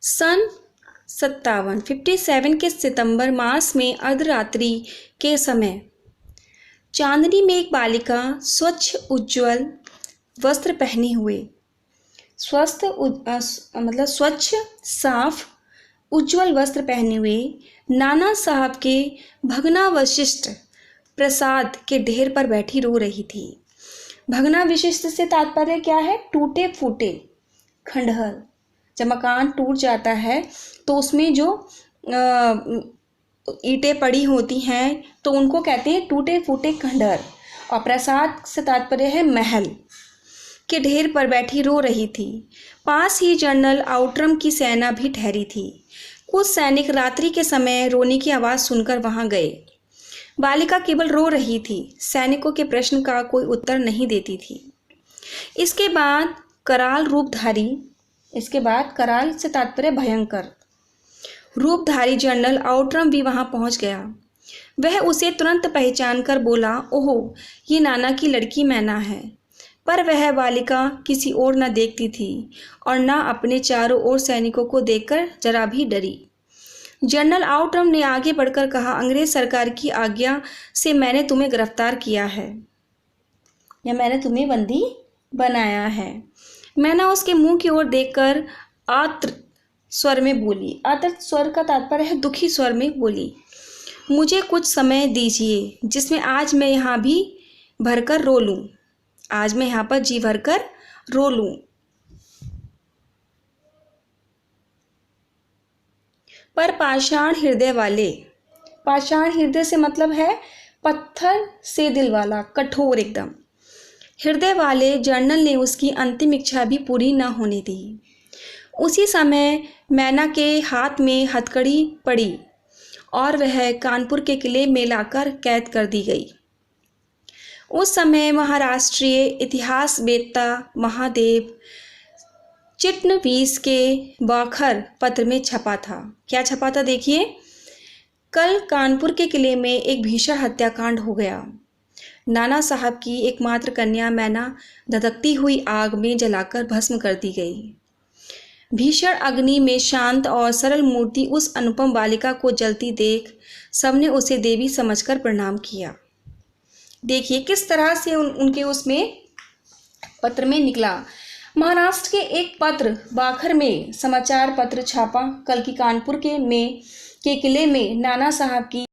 सन 57 के सितंबर मास में अर्धरात्रि के समय चांदनी में एक बालिका स्वच्छ उज्ज्वल वस्त्र पहने हुए स्वच्छ साफ उज्ज्वल वस्त्र पहने हुए नाना साहब के भग्नावशिष्ट प्रसाद के ढेर पर बैठी रो रही थी। भग्नावशिष्ट से तात्पर्य क्या है? टूटे फूटे खंडहर। जब मकान टूट जाता है तो उसमें जो ईंटें पड़ी होती हैं तो उनको कहते हैं टूटे फूटे खंडहर। और प्रसाद से तात्पर्य है महल के ढेर पर बैठी रो रही थी। पास ही जनरल आउट्रम की सेना भी ठहरी थी। कुछ सैनिक रात्रि के समय रोने की आवाज़ सुनकर वहां गए। बालिका केवल रो रही थी, सैनिकों के प्रश्न का कोई उत्तर नहीं देती थी। इसके बाद कराल से तात्पर्य भयंकर रूपधारी जनरल आउट्रम भी वहां पहुंच गया। वह उसे तुरंत पहचान कर बोला, ओहो, ये नाना की लड़की मैना है। पर वह बालिका किसी ओर न देखती थी और न अपने चारों ओर सैनिकों को देखकर जरा भी डरी। जनरल आउट्रम ने आगे बढ़कर कहा, अंग्रेज सरकार की आज्ञा से मैंने तुम्हें गिरफ्तार किया है या मैंने तुम्हें बंदी बनाया है। मैना उसके मुंह की ओर देखकर आर्द्र स्वर में बोली। आर्द्र स्वर का तात्पर्य है दुखी स्वर में बोली, मुझे कुछ समय दीजिए जिसमें आज मैं यहाँ भी भरकर रो लूँ। आज मैं यहाँ पर जी भरकर रो लूँ। पर पाषाण हृदय से मतलब है पत्थर से दिल वाला, कठोर एकदम हृदय वाले जनरल ने उसकी अंतिम इच्छा भी पूरी न होने दी। उसी समय मैना के हाथ में हथकड़ी पड़ी और वह कानपुर के किले में लाकर कैद कर दी गई। उस समय महाराष्ट्रीय इतिहासवेत्ता महादेव चिटनवीस के बाखर पत्र में छपा था। क्या छपा था? देखिए, कल कानपुर के किले में एक भीषण हत्याकांड हो गया। नाना साहब की एकमात्र कन्या मैना धधकती हुई आग में जलाकर भस्म कर दी गई। भीषण अग्नि में शांत और सरल मूर्ति उस अनुपम बालिका को जलती देख सबने उसे देवी समझकर प्रणाम किया। देखिए किस तरह से उनके उसमें पत्र में निकला। महाराष्ट्र के एक पत्र बाखर में समाचार पत्र छापा। कल की कानपुर के किले में नाना साहब की